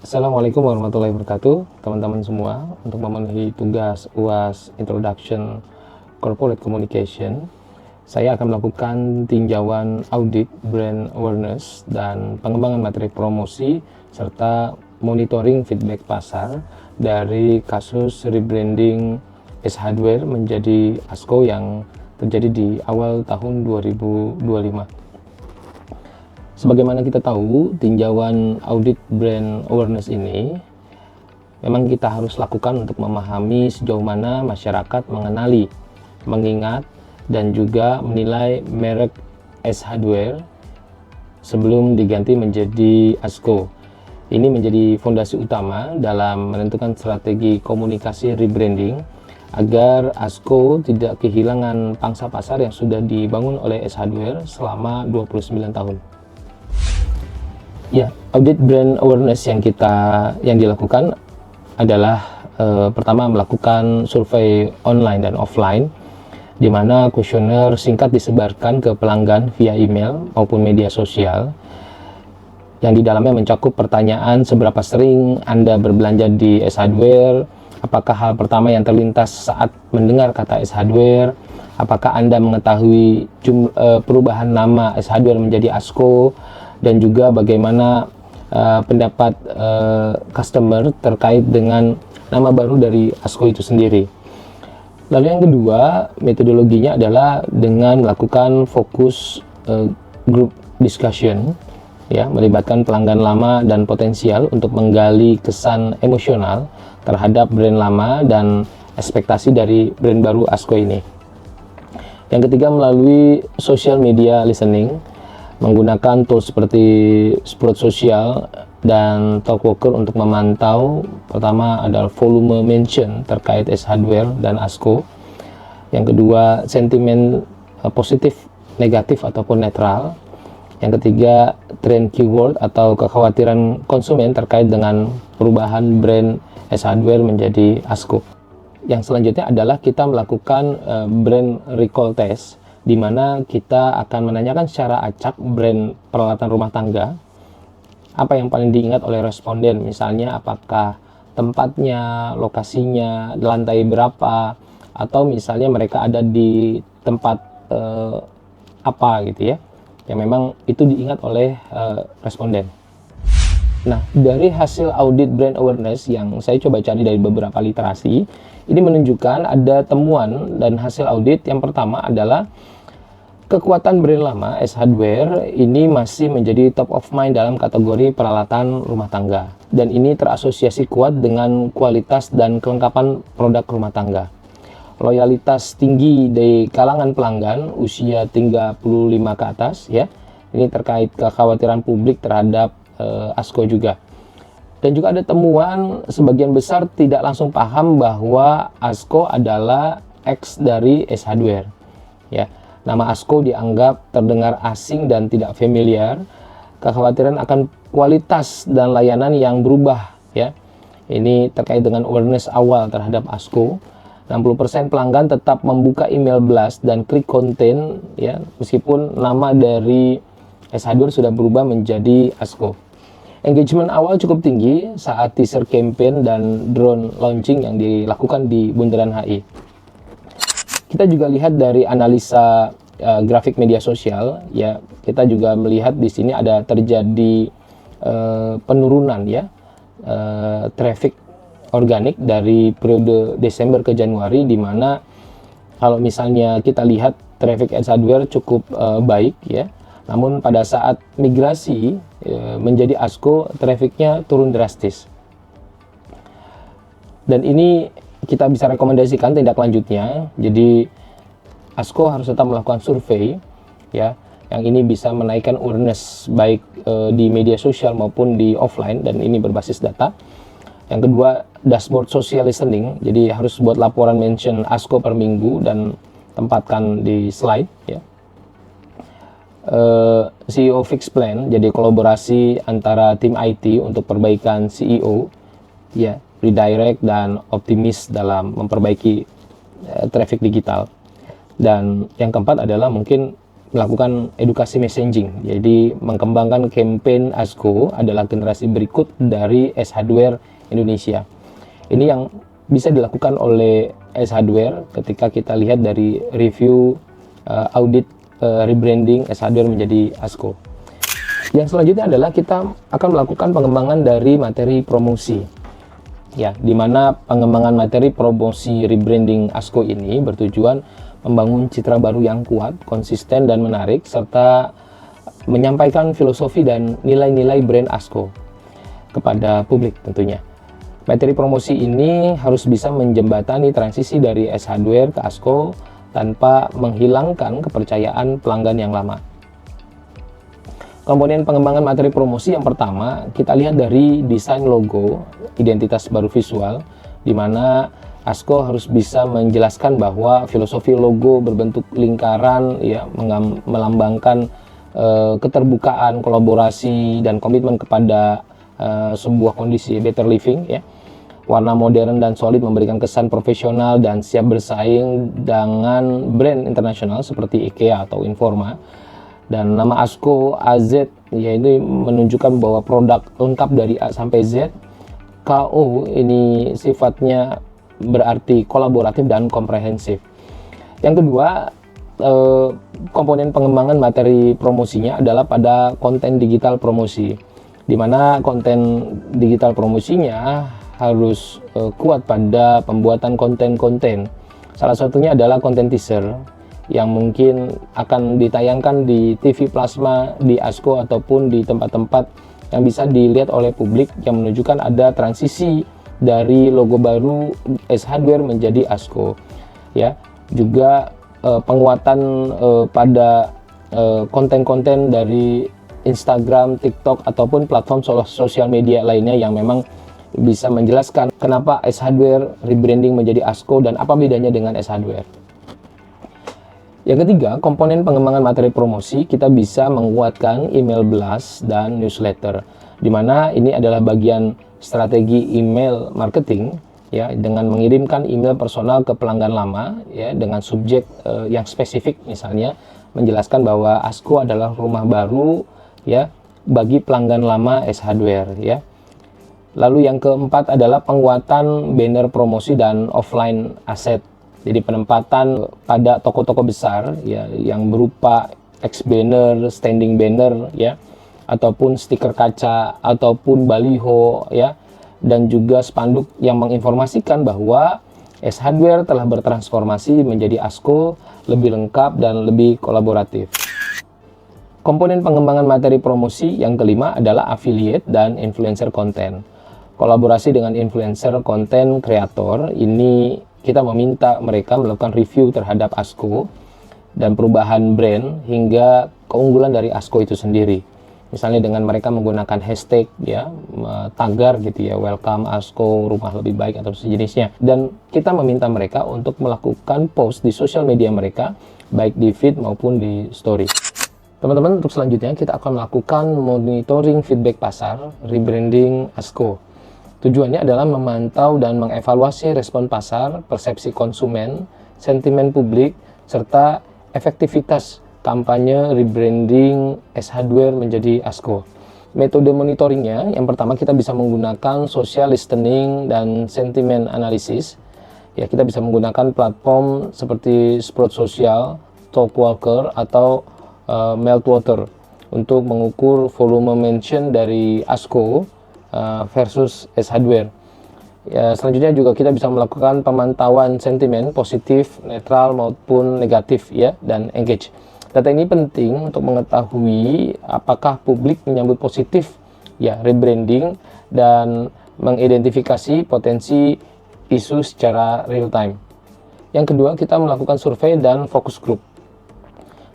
Assalamualaikum warahmatullahi wabarakatuh, teman-teman semua. Untuk memenuhi tugas UAS Introduction Corporate Communication, saya akan melakukan tinjauan audit brand awareness dan pengembangan materi promosi serta monitoring feedback pasar dari kasus rebranding S Hardware menjadi ASKO yang terjadi di awal tahun 2025. Sebagaimana kita tahu, tinjauan audit brand awareness ini memang kita harus lakukan untuk memahami sejauh mana masyarakat mengenali, mengingat, dan juga menilai merek S Hardware sebelum diganti menjadi ASKO. Ini menjadi fondasi utama dalam menentukan strategi komunikasi rebranding agar ASKO tidak kehilangan pangsa pasar yang sudah dibangun oleh S Hardware selama 29 tahun. Ya, audit brand awareness yang dilakukan adalah pertama melakukan survei online dan offline, di mana kuesioner singkat disebarkan ke pelanggan via email maupun media sosial, yang di dalamnya mencakup pertanyaan seberapa sering Anda berbelanja di S Hardware, apakah hal pertama yang terlintas saat mendengar kata S Hardware, apakah Anda mengetahui perubahan nama S Hardware menjadi ASKO, dan juga bagaimana pendapat customer terkait dengan nama baru dari ASKO itu sendiri. Lalu yang kedua, metodologinya adalah dengan melakukan fokus group discussion, ya, melibatkan pelanggan lama dan potensial untuk menggali kesan emosional terhadap brand lama dan ekspektasi dari brand baru ASKO ini. Yang ketiga, melalui social media listening, menggunakan tools seperti Sprout Social dan Talkwalker untuk memantau. Pertama adalah volume mention terkait S Hardware dan ASKO. Yang kedua, sentimen positif, negatif ataupun netral. Yang ketiga, trend keyword atau kekhawatiran konsumen terkait dengan perubahan brand S Hardware menjadi ASKO. Yang selanjutnya adalah kita melakukan brand recall test, di mana kita akan menanyakan secara acak brand peralatan rumah tangga, apa yang paling diingat oleh responden, misalnya apakah tempatnya, lokasinya, lantai berapa, atau misalnya mereka ada di tempat apa gitu ya, yang memang itu diingat oleh responden. Nah, dari hasil audit brand awareness yang saya coba cari dari beberapa literasi, ini menunjukkan ada temuan dan hasil audit. Yang pertama adalah kekuatan brand lama S Hardware ini masih menjadi top of mind dalam kategori peralatan rumah tangga, dan ini terasosiasi kuat dengan kualitas dan kelengkapan produk rumah tangga. Loyalitas tinggi di kalangan pelanggan usia 35 ke atas, ya. Ini terkait kekhawatiran publik terhadap ASKO juga. Dan juga ada temuan sebagian besar tidak langsung paham bahwa ASKO adalah X dari S Hardware, ya. Nama ASKO dianggap terdengar asing dan tidak familiar. Kekhawatiran akan kualitas dan layanan yang berubah, ya. Ini terkait dengan awareness awal terhadap ASKO. 60% pelanggan tetap membuka email blast dan klik konten, ya, meskipun nama dari S Hardware sudah berubah menjadi ASKO. Engagement awal cukup tinggi saat teaser campaign dan drone launching yang dilakukan di Bundaran HI. Kita juga lihat dari analisa grafik media sosial, ya, kita juga melihat di sini ada terjadi penurunan, ya, traffic organik dari periode Desember ke Januari, di mana kalau misalnya kita lihat traffic S Hardware cukup baik, ya. Namun pada saat migrasi menjadi ASKO, trafficnya turun drastis. Dan ini kita bisa rekomendasikan tindak lanjutnya. Jadi ASKO harus tetap melakukan survei, ya, yang ini bisa menaikkan awareness baik di media sosial maupun di offline, dan ini berbasis data. Yang kedua, dashboard social listening. Jadi harus buat laporan mention ASKO per minggu dan tempatkan di slide, ya. CEO fix plan, jadi kolaborasi antara tim IT untuk perbaikan CEO, ya, redirect dan optimis dalam memperbaiki traffic digital. Dan yang keempat adalah mungkin melakukan edukasi messaging. Jadi mengembangkan campaign ASKO adalah generasi berikut dari S Hardware Indonesia. Ini yang bisa dilakukan oleh S Hardware ketika kita lihat dari review audit rebranding S Hardware menjadi ASKO. Yang selanjutnya adalah kita akan melakukan pengembangan dari materi promosi. Ya, di mana pengembangan materi promosi rebranding ASKO ini bertujuan membangun citra baru yang kuat, konsisten dan menarik, serta menyampaikan filosofi dan nilai-nilai brand ASKO kepada publik tentunya. Materi promosi ini harus bisa menjembatani transisi dari S Hardware ke ASKO tanpa menghilangkan kepercayaan pelanggan yang lama. Komponen pengembangan materi promosi yang pertama, kita lihat dari desain logo, identitas baru visual, di mana ASKO harus bisa menjelaskan bahwa filosofi logo berbentuk lingkaran ya melambangkan keterbukaan, kolaborasi dan komitmen kepada sebuah kondisi better living ya. Warna modern dan solid memberikan kesan profesional dan siap bersaing dengan brand internasional seperti IKEA atau Informa. Dan nama ASKO AZ ya ini menunjukkan bahwa produk lengkap dari A sampai Z. KO ini sifatnya berarti kolaboratif dan komprehensif. Yang kedua, komponen pengembangan materi promosinya adalah pada konten digital promosi, di mana konten digital promosinya harus kuat pada pembuatan konten-konten. Salah satunya adalah konten teaser yang mungkin akan ditayangkan di TV plasma, di ASKO ataupun di tempat-tempat yang bisa dilihat oleh publik yang menunjukkan ada transisi dari logo baru S Hardware menjadi ASKO ya. Juga penguatan pada konten-konten dari Instagram, TikTok ataupun platform sosial media lainnya yang memang bisa menjelaskan kenapa S Hardware rebranding menjadi ASKO dan apa bedanya dengan S Hardware. Yang ketiga, komponen pengembangan materi promosi, kita bisa menguatkan email blast dan newsletter, di mana ini adalah bagian strategi email marketing ya, dengan mengirimkan email personal ke pelanggan lama ya dengan subjek yang spesifik, misalnya menjelaskan bahwa ASKO adalah rumah baru ya bagi pelanggan lama S Hardware ya. Lalu yang keempat adalah penguatan banner promosi dan offline asset. Jadi penempatan pada toko-toko besar ya yang berupa X banner, standing banner ya, ataupun stiker kaca ataupun baliho ya, dan juga spanduk yang menginformasikan bahwa S Hardware telah bertransformasi menjadi ASKO lebih lengkap dan lebih kolaboratif. Komponen pengembangan materi promosi yang kelima adalah affiliate dan influencer konten. Kolaborasi dengan influencer konten kreator ini kita meminta mereka melakukan review terhadap ASKO dan perubahan brand hingga keunggulan dari ASKO itu sendiri. Misalnya dengan mereka menggunakan hashtag ya, tagar gitu ya, welcome ASKO, rumah lebih baik atau sejenisnya. Dan kita meminta mereka untuk melakukan post di sosial media mereka, baik di feed maupun di story. Teman-teman, untuk selanjutnya kita akan melakukan monitoring feedback pasar rebranding ASKO. Tujuannya adalah memantau dan mengevaluasi respon pasar, persepsi konsumen, sentimen publik, serta efektivitas kampanye rebranding S Hardware menjadi ASKO. Metode monitoringnya, yang pertama kita bisa menggunakan social listening dan sentiment analysis. Ya, kita bisa menggunakan platform seperti Sprout Social, Talkwalker, atau Meltwater untuk mengukur volume mention dari ASKO versus S Hardware. Ya, selanjutnya juga kita bisa melakukan pemantauan sentimen positif, netral maupun negatif ya, dan engage. Data ini penting untuk mengetahui apakah publik menyambut positif ya rebranding dan mengidentifikasi potensi isu secara real time. Yang kedua, kita melakukan survei dan focus group.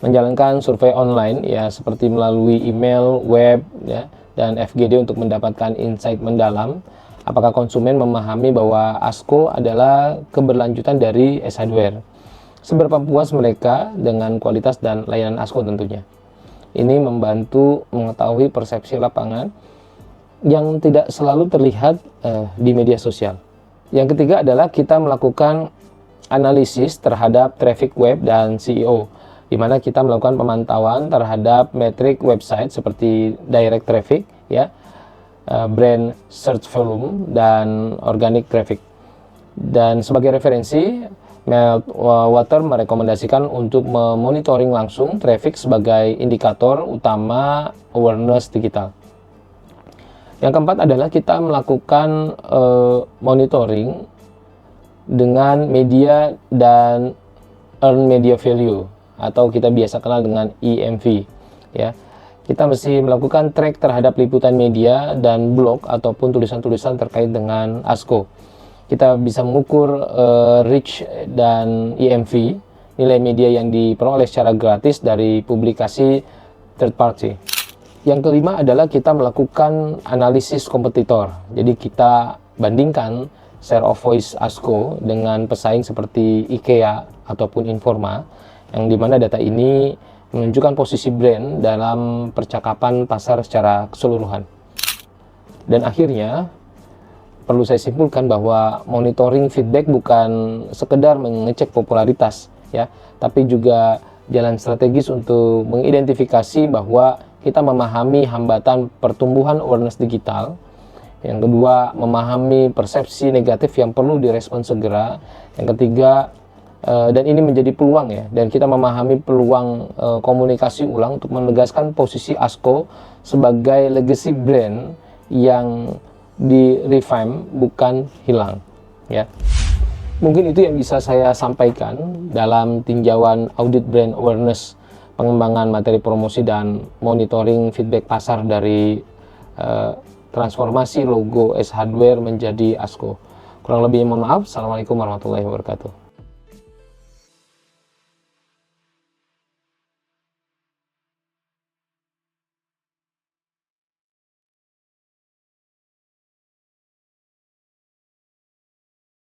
Menjalankan survei online ya seperti melalui email, web ya, dan FGD untuk mendapatkan insight mendalam apakah konsumen memahami bahwa ASKO adalah keberlanjutan dari S Hardware. Seberapa puas mereka dengan kualitas dan layanan ASKO tentunya. Ini membantu mengetahui persepsi lapangan yang tidak selalu terlihat di media sosial. Yang ketiga adalah kita melakukan analisis terhadap traffic web dan SEO. di mana kita melakukan pemantauan terhadap metrik website seperti direct traffic, ya, brand search volume, dan organic traffic. Dan sebagai referensi, Meltwater merekomendasikan untuk memonitoring langsung traffic sebagai indikator utama awareness digital. Yang keempat adalah kita melakukan monitoring dengan media dan earn media value, atau kita biasa kenal dengan EMV, ya. Kita mesti melakukan track terhadap liputan media dan blog ataupun tulisan-tulisan terkait dengan ASKO. Kita bisa mengukur reach dan EMV, nilai media yang diperoleh secara gratis dari publikasi third party. Yang kelima adalah kita melakukan analisis kompetitor. Jadi kita bandingkan share of voice ASKO dengan pesaing seperti IKEA ataupun Informa, yang dimana data ini menunjukkan posisi brand dalam percakapan pasar secara keseluruhan. Dan akhirnya, perlu saya simpulkan bahwa monitoring feedback bukan sekedar mengecek popularitas, ya, tapi juga jalan strategis untuk mengidentifikasi bahwa kita memahami hambatan pertumbuhan awareness digital. Yang kedua, memahami persepsi negatif yang perlu direspon segera. Yang ketiga, dan ini menjadi peluang, ya, dan kita memahami peluang komunikasi ulang untuk menegaskan posisi ASKO sebagai legacy brand yang di revamp, bukan hilang, ya. Mungkin itu yang bisa saya sampaikan dalam tinjauan audit brand awareness, pengembangan materi promosi dan monitoring feedback pasar dari transformasi logo S Hardware menjadi ASKO. Kurang lebih mohon maaf. Assalamualaikum warahmatullahi wabarakatuh.